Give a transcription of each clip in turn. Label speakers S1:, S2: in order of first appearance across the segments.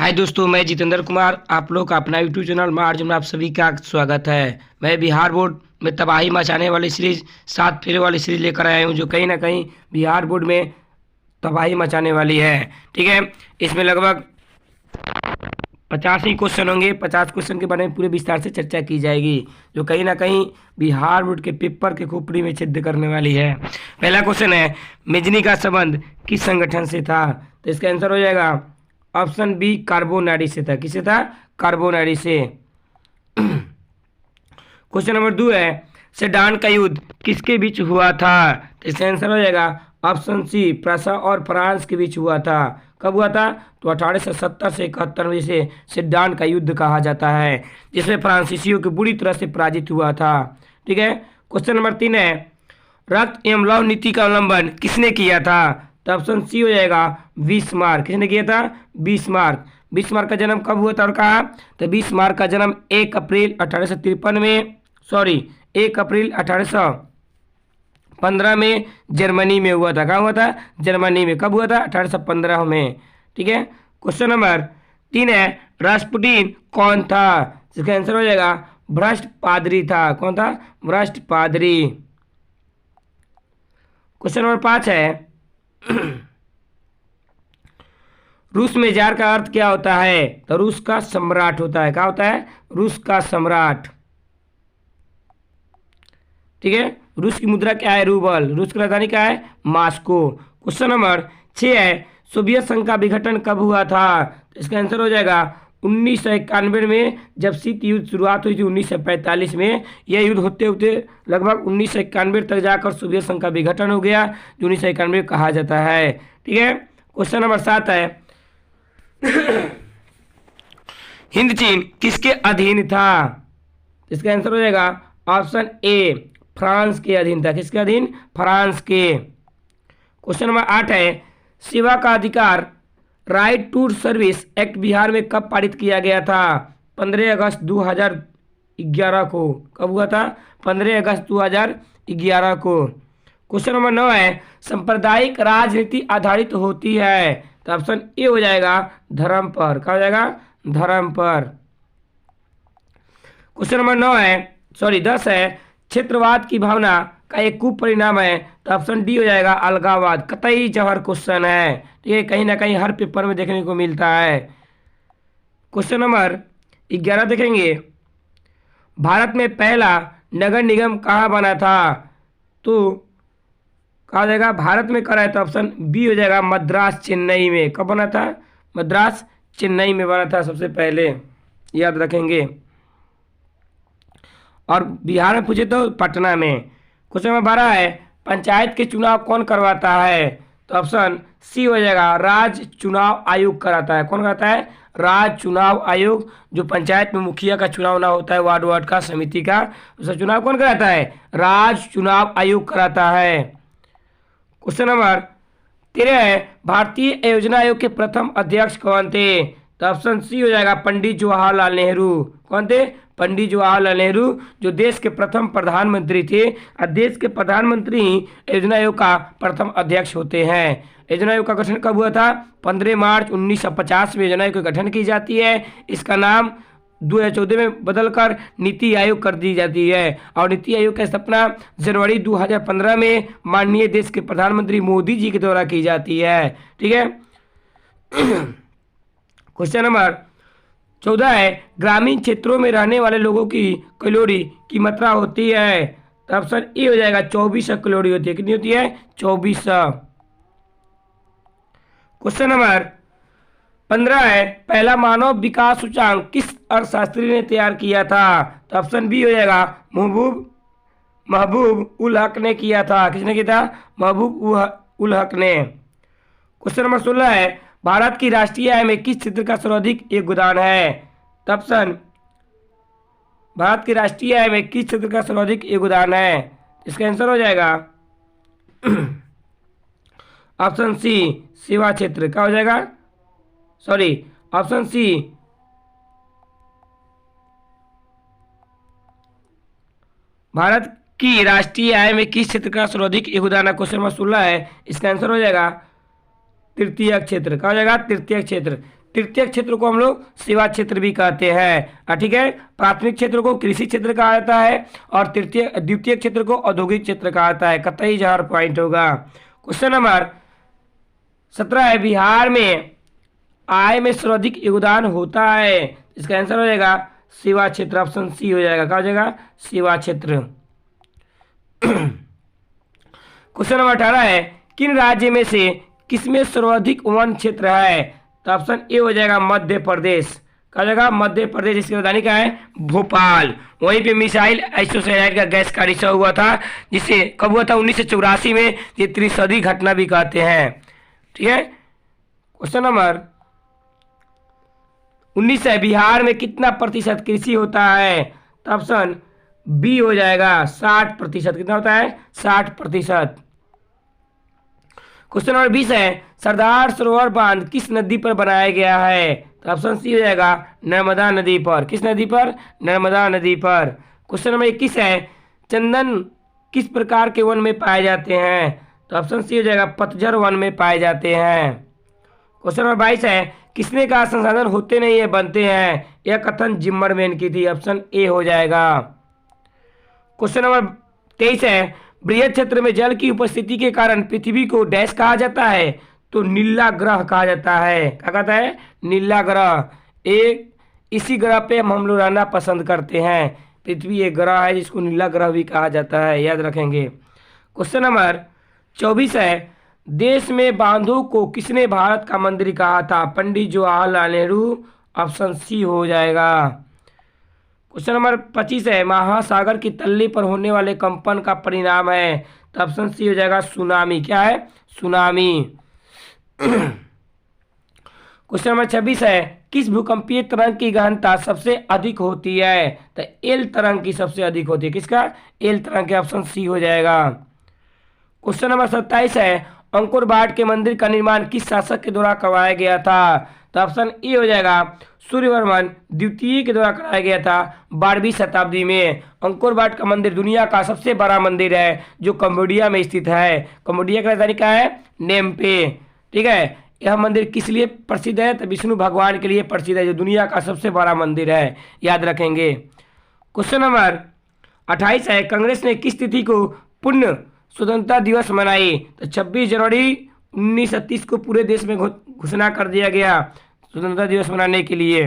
S1: हाय दोस्तों, मैं जितेंद्र कुमार आप लोग का अपना यूट्यूब चैनल मार्जिन में आप सभी का स्वागत है। मैं बिहार बोर्ड में तबाही मचाने वाली सीरीज 7 फेरे वाली सीरीज लेकर आया हूं, जो कहीं ना कहीं बिहार बोर्ड में तबाही मचाने वाली है। ठीक है, इसमें लगभग 50 ही क्वेश्चन होंगे। 50 क्वेश्चन के बारे में पूरे विस्तार से चर्चा की जाएगी, जो कहीं ना कहीं बिहार बोर्ड के पेपर के खोपड़ी में छेद करने वाली है। पहला क्वेश्चन है, मेजनी का संबंध किस संगठन से था? तो इसका आंसर हो जाएगा ऑप्शन बी, कार्बोनारी से था। किससे था? कार्बोनारी से। क्वेश्चन नंबर 2 है, सेडान का युद्ध किसके बीच हुआ था? तो इसका आंसर हो जाएगा ऑप्शन सी, प्रसा और फ्रांस के बीच हुआ था। कब हुआ था? तो 1870 से 71 में से सेडान का युद्ध कहा जाता है, जिसमें फ्रांसीसियों की बुरी तरह से पराजित हुआ था। ठीक है। क्वेश्चन नंबर 3 है, रक्त एवं लौह नीति का उल्लंघन किसने किया था? तो ऑप्शन सी हो जाएगा बिस्मार्क। किसने किया था? बिस्मार्क। बिस्मार्क का जन्म कब हुआ था और कहा? तो बिस्मार्क का जन्म 1 अप्रैल 1853 में 1 अप्रैल 1815 में जर्मनी में हुआ था। कहाँ हुआ था? जर्मनी में। कब हुआ था? 1815 में। ठीक है। क्वेश्चन नंबर 3 है, रास्पुटिन कौन था? इसका आंसर हो जाएगा भ्रष्ट पादरी था। कौन था? भ्रष्ट पादरी। क्वेश्चन नंबर 5 है, रूस में जार का अर्थ क्या होता है? तो रूस का सम्राट होता है। क्या होता है? रूस का सम्राट। ठीक है। रूस की मुद्रा क्या है? रूबल। रूस की राजधानी क्या है? मॉस्को। क्वेश्चन नंबर 6 है, सोवियत संघ का विघटन कब हुआ था? तो इसका आंसर हो जाएगा 1991 में, जब शीत युद्ध शुरुआत हुई थी 1945 में। यह युद्ध होते होते लगभग 1991 तक जाकर सोवियत संघ का विघटन हो गया, जो 1991 कहा जाता है। ठीक है। क्वेश्चन नंबर 7 है, हिंद चीन किसके अधीन था? इसका आंसर हो जाएगा ऑप्शन ए, फ्रांस के अधीन था। किसके अधीन? फ्रांस के। क्वेश्चन नंबर 8 है, सेवा का अधिकार right to service act Bihar में कब पारित किया गया था? 15 अगस्त 2011 को। कब हुआ था? 15 अगस्त 2011 को। क्वेश्चन नंबर 9 है, सांप्रदायिक राजनीति आधारित होती है। तो ऑप्शन ए हो जाएगा धर्म पर। क्या हो जाएगा? धर्म पर। क्वेश्चन नंबर 10 है, क्षेत्रवाद की भावना का एक कुपरिणाम है। तो ऑप्शन डी हो जाएगा अलगाववाद। कतई जहर क्वेश्चन है। ठीक है, कहीं ना कहीं हर पेपर में देखने को मिलता है। क्वेश्चन नंबर 11 देखेंगे, भारत में पहला नगर निगम कहाँ बना था? तो कहा हो जाएगा भारत में करा है। तो ऑप्शन बी हो जाएगा मद्रास चेन्नई में। कब बना था? मद्रास चेन्नई में बना था सबसे पहले, याद रखेंगे। और बिहार में पूछे तो पटना में। क्वेश्चन नंबर 12 है, पंचायत के चुनाव कौन करवाता है? तो ऑप्शन सी हो जाएगा राज्य चुनाव आयोग कराता है। कौन कराता है? राज्य चुनाव आयोग। जो पंचायत में मुखिया का चुनाव ना होता है, वार्ड का, समिति का, उसका चुनाव कौन कराता है? राज्य चुनाव आयोग कराता है। क्वेश्चन नंबर 13 है, भारतीय योजना आयोग के प्रथम अध्यक्ष कौन थे? तो ऑप्शन सी हो जाएगा पंडित जवाहरलाल नेहरू। कौन थे? पंडित जवाहरलाल नेहरू, जो देश के प्रथम प्रधानमंत्री थे। और देश के प्रधानमंत्री ही योजना आयोग का प्रथम अध्यक्ष होते हैं। योजना आयोग का गठन कब हुआ था? 15 मार्च 1950 में योजना आयोग का गठन की जाती है। इसका नाम 2014 में बदलकर नीति आयोग कर दी जाती है। और नीति आयोग की स्थापना जनवरी 2015 में माननीय देश के प्रधानमंत्री मोदी जी के द्वारा की जाती है। ठीक है। क्वेश्चन नंबर 14 है, ग्रामीण क्षेत्रों में रहने वाले लोगों की कैलोरी की मात्रा होती है। तो ऑप्शन ए हो जाएगा 2400 कैलोरी होती है। कितनी होती है? 2400। क्वेश्चन नंबर 15 है, पहला मानव विकास सूचकांक किस अर्थशास्त्री ने तैयार किया था? तो ऑप्शन बी हो जाएगा महबूब उल हक ने किया था। किसने किया था? महबूब उल हक ने। क्वेश्चन नंबर 16 है, भारत की राष्ट्रीय आय में किस क्षेत्र का सर्वाधिक योगदान है? तो ऑप्शन, भारत की राष्ट्रीय आय में किस क्षेत्र का सर्वाधिक योगदान है? इसका आंसर हो जाएगा ऑप्शन सी, सेवा क्षेत्र। क्या हो जाएगा? ऑप्शन सी, भारत की राष्ट्रीय आय में किस क्षेत्र का सर्वाधिक योगदान है। क्वेश्चन नंबर 16 है, इसका आंसर हो जाएगा तृतीय क्षेत्र। क्या हो जाएगा? तृतीय क्षेत्र। तृतीय क्षेत्र को हम लोग सेवा क्षेत्र भी कहते हैं। ठीक है, प्राथमिक क्षेत्र को कृषि क्षेत्र कहा जाता है और द्वितीय क्षेत्र को औद्योगिक क्षेत्र कहा जाता है। कतई जहर पॉइंट होगा। क्वेश्चन नंबर 17 है, बिहार में आय में सर्वाधिक योगदान होता है। इसका आंसर हो जाएगा सेवा क्षेत्र, ऑप्शन सी हो जाएगा। क्या हो जाएगा? सेवा क्षेत्र। क्वेश्चन नंबर 18 है, किन राज्य में से किसमें सर्वाधिक वन क्षेत्र है? तो ऑप्शन ए हो जाएगा मध्य प्रदेश। क्या हो जाएगा? मध्य प्रदेश। इसकी राजधानी क्या है? भोपाल। वहीं पे मिसाइल आइसोसाइनाइड का गैस का रिसाव हुआ था, जिससे कब हुआ था? 1984 में। ये त्रिशदी घटना भी कहते हैं। ठीक है, क्वेश्चन नंबर 19 है, बिहार में कितना प्रतिशत कृषि होता है? तो ऑप्शन बी हो जाएगा 60%। कितना होता है? 60%। क्वेश्चन नंबर 20 है, सरदार सरोवर बांध किस नदी पर बनाया गया है? तो ऑप्शन सी हो जाएगा नर्मदा नदी पर। किस नदी पर? नर्मदा नदी पर। क्वेश्चन नंबर 21 है, चंदन किस प्रकार के वन में पाए जाते हैं? तो ऑप्शन सी हो जाएगा पतझड़ वन में पाए जाते हैं। क्वेश्चन नंबर 22 है, किसने कहा संसाधन होते नहीं है बनते हैं? यह कथन जिम्मरमैन की थी। ऑप्शन ए हो जाएगा। क्वेश्चन नंबर 23 है, बृहद क्षेत्र में जल की उपस्थिति के कारण पृथ्वी को डैश कहा जाता है? तो नीला ग्रह कहा जाता है। क्या कहता है? नीला ग्रह। इसी ग्रह पे हम लोग रहना पसंद करते हैं। पृथ्वी एक ग्रह है जिसको नीला ग्रह भी कहा जाता है, याद रखेंगे। क्वेश्चन नंबर 24 है, देश में बांधों को किसने भारत का मंदिर कहा था? पंडित जवाहरलाल नेहरू। ऑप्शन सी हो जाएगा। क्वेश्चन नंबर 25 है, महासागर की तल्ली पर होने वाले कंपन का परिणाम है? तो ऑप्शन सी हो जाएगा सुनामी। क्या है? सुनामी। क्वेश्चन नंबर 26 है, किस भूकंपीय तरंग की गहनता सबसे अधिक होती है? तो एल तरंग की सबसे अधिक होती है। किसका? एल तरंग के। ऑप्शन सी हो जाएगा। क्वेश्चन नंबर 27 है, अंकुर वाट के मंदिर का निर्माण किस शासक के द्वारा करवाया गया था? तो ऑप्शन ए हो जाएगा सूर्यवर्मन द्वितीय के द्वारा कराया गया था 12वीं शताब्दी में। अंकुर वाट का मंदिर दुनिया का सबसे बड़ा मंदिर है जो कंबोडिया में स्थित है। कंबोडिया की राजधानी क्या है? नेम्पे। ठीक है, यह मंदिर किस लिए प्रसिद्ध है? तो विष्णु भगवान के लिए प्रसिद्ध है, जो दुनिया का सबसे बड़ा मंदिर है, याद रखेंगे। क्वेश्चन नंबर 28 है, कांग्रेस ने किस तिथि को पूर्ण स्वतंत्रता दिवस मनाई? तो 26 जनवरी 1930 को पूरे देश में घोषणा कर दिया गया स्वतंत्रता दिवस मनाने के लिए।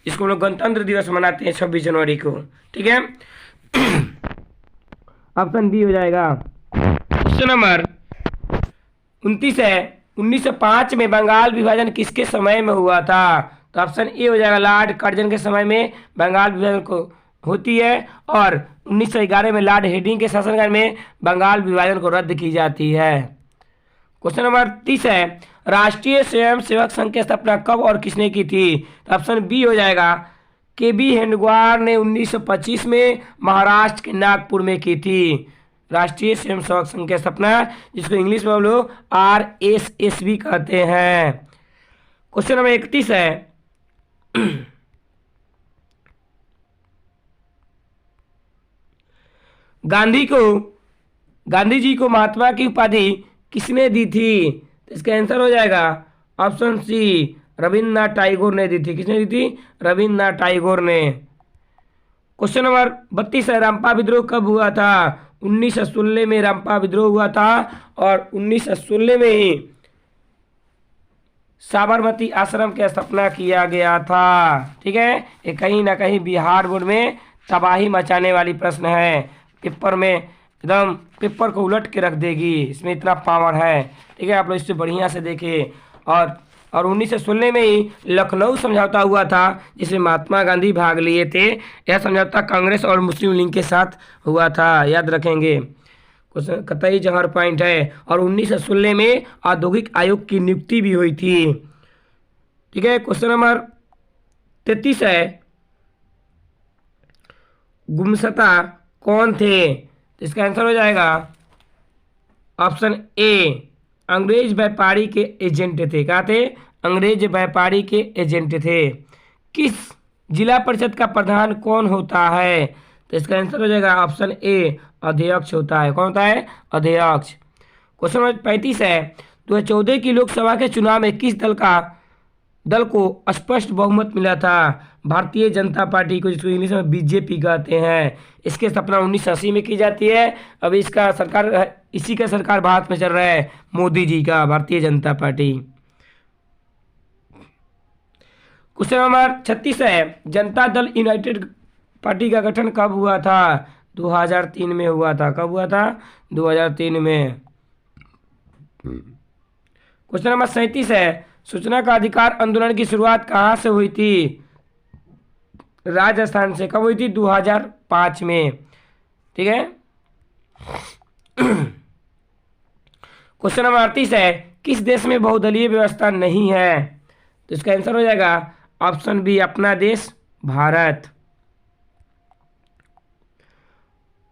S1: इसको हम लोग गणतंत्र दिवस मनाते हैं 26 जनवरी को। ठीक है, ऑप्शन बी हो जाएगा। क्वेश्चन नंबर 29 है, 1905 में बंगाल विभाजन किसके समय में हुआ था? तो ऑप्शन ए हो जाएगा लॉर्ड कर्जन के समय में बंगाल विभाजन को होती है, और 1911 में लॉर्ड हेडिंग के शासनकाल में बंगाल विभाजन को रद्द की जाती है। क्वेश्चन नंबर 30 है, राष्ट्रीय स्वयंसेवक संघ की स्थापना कब और किसने की थी? तो ऑप्शन बी हो जाएगा के.बी. हेडगेवार ने 1925 में महाराष्ट्र के नागपुर में की थी राष्ट्रीय स्वयंसेवक संघ की स्थापना, जिसको इंग्लिश में हम लोग RSS भी कहते हैं। क्वेश्चन नंबर 31 है, गांधी जी को महात्मा की उपाधि किसने दी थी? तो इसका आंसर हो जाएगा ऑप्शन सी रविन्द्रनाथ टैगोर ने दी थी। किसने दी थी? रविन्द्रनाथ टैगोर ने। क्वेश्चन नंबर 32 है, रंपा विद्रोह कब हुआ था? 1916 में रंपा विद्रोह हुआ था, और 1916 में ही साबरमती आश्रम की स्थापना किया गया था। ठीक है, ये कहीं ना कहीं बिहार बोर्ड में तबाही मचाने वाली प्रश्न है। पेपर में एकदम पेपर को उलट के रख देगी, इसमें इतना पावर है। ठीक है, आप लोग इससे बढ़िया से देखें। और 1916 में ही लखनऊ समझौता हुआ था, जिसमें महात्मा गांधी भाग लिए थे। यह समझौता कांग्रेस और मुस्लिम लीग के साथ हुआ था, याद रखेंगे। क्वेश्चन कतई जहर पॉइंट है। और 1916 में औद्योगिक आयोग की नियुक्ति भी हुई थी। ठीक है, क्वेश्चन नंबर 33 है, गुमशता कौन थे? तो इसका आंसर हो जाएगा ऑप्शन ए अंग्रेज व्यापारी के एजेंट थे। क्या थे? अंग्रेज व्यापारी के एजेंट थे। किस जिला परिषद का प्रधान कौन होता है? तो इसका आंसर हो जाएगा ऑप्शन ए अध्यक्ष होता है। कौन होता है? अध्यक्ष। क्वेश्चन नंबर 35 है, 2014 की लोकसभा के चुनाव में किस दल का दल को स्पष्ट बहुमत मिला था? भारतीय जनता पार्टी को, जिसको इंग्लिश में बीजेपी कहते हैं। इसकी स्थापना 1980 में की जाती है। अभी इसका सरकार, इसी का सरकार भारत में चल रहा है, मोदी जी का, Bharatiya Janata party. Question number 36 है, जनता दल यूनाइटेड पार्टी का गठन कब हुआ था? 2003 में हुआ था। कब हुआ था? 2003 में। क्वेश्चन नंबर 37 है, सूचना का अधिकार आंदोलन की शुरुआत कहाँ से हुई थी? राजस्थान से। कब हुई थी? 2005 में। ठीक है। क्वेश्चन नंबर 38 है, किस देश में बहुदलीय व्यवस्था नहीं है? तो इसका आंसर हो जाएगा ऑप्शन बी, अपना देश, भारत।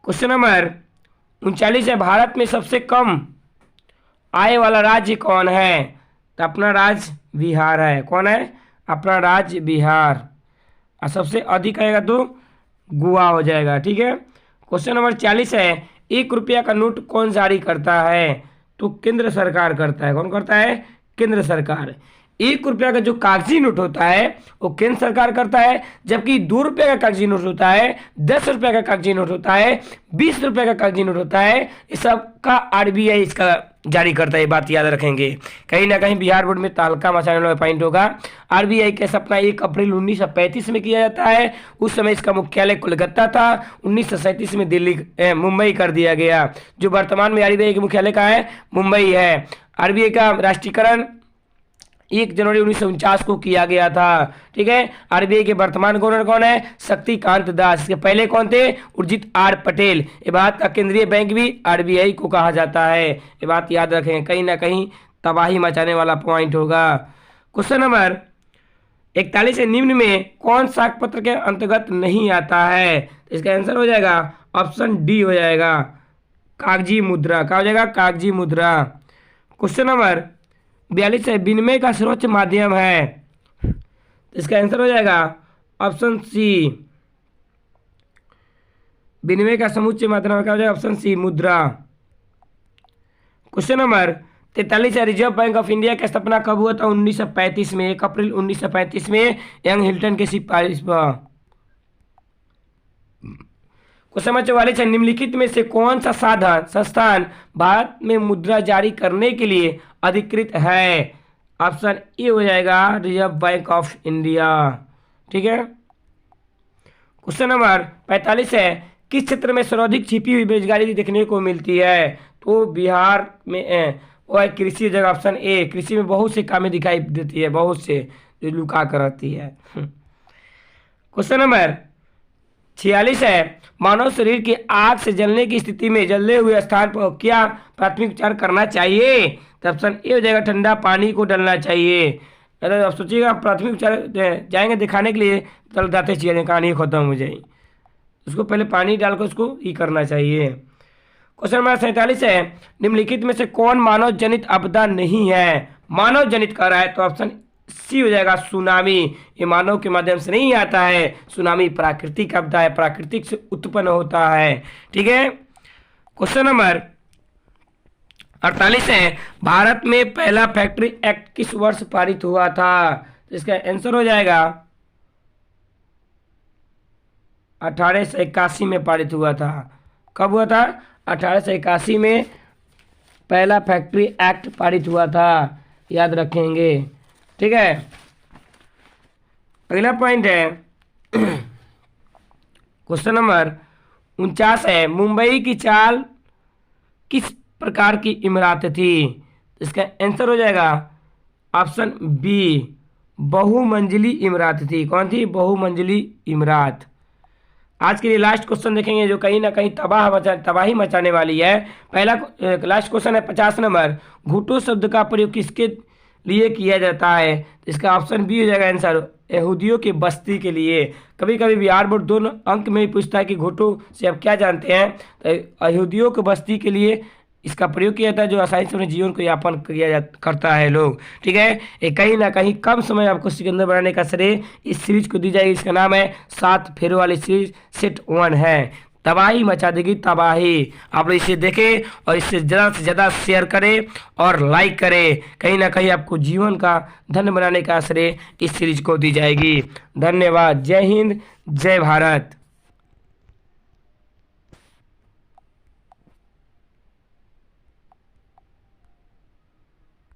S1: क्वेश्चन नंबर 39 है, भारत में सबसे कम आय वाला राज्य कौन है? तो अपना राज्य बिहार है। कौन है? अपना राज्य बिहार। और सबसे अधिक आएगा तो गोवा हो जाएगा। ठीक है। क्वेश्चन नंबर 40 है, 1 रुपया का नोट कौन जारी करता है? तो केंद्र सरकार करता है। कौन करता है? केंद्र सरकार। 1 रुपया का जो कागजी नोट होता है वो केंद्र सरकार करता है, जबकि 2 रुपये का कागजी नोट होता है, 10 रुपये का कागजी नोट होता है, 20 रुपये का कागजी नोट होता है, इस सब का आरबीआई इसका जारी करता है। ये बात याद रखेंगे। कहीं ना कहीं बिहार बोर्ड में तहलका मचाने वाला पॉइंट होगा। आरबीआई का स्थापना 1 अप्रैल 1935 में किया जाता है। उस समय इसका मुख्यालय कोलकाता था। 1937 में दिल्ली मुंबई कर दिया गया। जो वर्तमान में आरबीआई के मुख्यालय का है, मुंबई है। आरबीआई का राष्ट्रीयकरण 1 जनवरी 1949 को किया गया था। ठीक है। आरबीआई के वर्तमान गवर्नर कौन है? शक्तिकांत दास। इसके पहले कौन थे? उर्जित आर पटेल। ये भारत का केंद्रीय बैंक भी आरबीआई को कहा जाता है। ये बात याद रखें, कहीं ना कहीं तबाही मचाने वाला पॉइंट होगा। क्वेश्चन नंबर 41 है, निम्न में कौन साख पत्र के अंतर्गत नहीं आता है? इसका आंसर हो जाएगा ऑप्शन डी हो जाएगा, कागजी मुद्रा। क्या हो जाएगा? कागजी मुद्रा। क्वेश्चन नंबर 42 है, विनिमय का सर्वोच्च माध्यम है? तो इसका आंसर हो जाएगा ऑप्शन सी, विनिमय का समूच्च माध्यम क्या हो जाएगा? ऑप्शन सी, मुद्रा। क्वेश्चन नंबर 43 है, रिजर्व बैंक ऑफ इंडिया की स्थापना कब हुआ था? 1935 में। 1 अप्रैल 1935 में यंग हिल्टन की सिफारिश पर। क्वेश्चन नंबर 44 है, निम्नलिखित में से कौन सा साधन संस्थान भारत में मुद्रा जारी करने के लिए अधिकृत है? ऑप्शन ए हो जाएगा रिजर्व बैंक ऑफ इंडिया। ठीक है। क्वेश्चन नंबर 45 है, किस क्षेत्र में सर्वाधिक छिपी हुई बेरोजगारी देखने को मिलती है? तो बिहार में वो है कृषि जगह। ऑप्शन ए, कृषि में बहुत से कामें दिखाई देती है, बहुत से जो लुका कर रहती है। क्वेश्चन नंबर 46 है, मानव शरीर की आग से जलने की स्थिति में जले हुए स्थान पर क्या प्राथमिक उपचार करना चाहिए? तो ऑप्शन ए हो जाएगा ठंडा पानी को डालना चाहिए। अगर आप सोचिएगा प्राथमिक उपचार जाएंगे दिखाने के लिए, तल जाते चीजें कहानी खत्म हो जाएगी। उसको पहले पानी डालकर उसको ही करना चाहिए। क्वेश्चन नंबर 47 है, निम्नलिखित में से कौन मानव जनित आपदा नहीं है? मानव जनित कर रहा है तो ऑप्शन सी हो जाएगा सुनामी। ये मानव के माध्यम से नहीं आता है। सुनामी प्राकृतिक आपदा है, प्राकृतिक से उत्पन्न होता है। ठीक है। क्वेश्चन नंबर 48 है, भारत में पहला फैक्ट्री एक्ट किस वर्ष पारित हुआ था? तो इसका आंसर हो जाएगा 1881 में पारित हुआ था। कब हुआ था? 1881 में पहला फैक्ट्री एक्ट पारित हुआ था। याद रखेंगे। ठीक है। अगला पॉइंट है क्वेश्चन नंबर 49 है, मुंबई की चाल किस प्रकार की इमारत थी? इसका आंसर हो जाएगा ऑप्शन बी, बहुमंजिली इमारत थी। कौन थी? बहुमंजिली इमारत। आज के लिए लास्ट क्वेश्चन देखेंगे जो कहीं ना कहीं तबाही मचाने वाली है। पहला लास्ट क्वेश्चन है 50 नंबर, घुटो शब्द का प्रयोग किसके लिए किया जाता है? इसका ऑप्शन बी हो जाएगा आंसर, यहूदियों की बस्ती के लिए। कभी कभी बिहार बोर्ड 2 अंक में ही पूछता है कि घुटो से आप क्या जानते हैं? तो यहूदियों की बस्ती के लिए इसका प्रयोग किया जाता है, जो आसानी से अपने जीवन को यापन करता है लोग। ठीक है। ये कहीं ना कहीं कम समय आपको सिकंदर बनाने का श्रेय इस सीरीज को दी जाएगी। इसका नाम है 7 फेरों वाली सीरीज सेट 1 है। तबाही मचा देगी, तबाही। आप लोग इसे देखें और इसे ज़्यादा से ज़्यादा शेयर करें और लाइक करें। कहीं ना कहीं आपको जीवन का धन्य बनाने का श्रेय इस सीरीज को दी जाएगी। धन्यवाद। जय हिंद, जय भारत।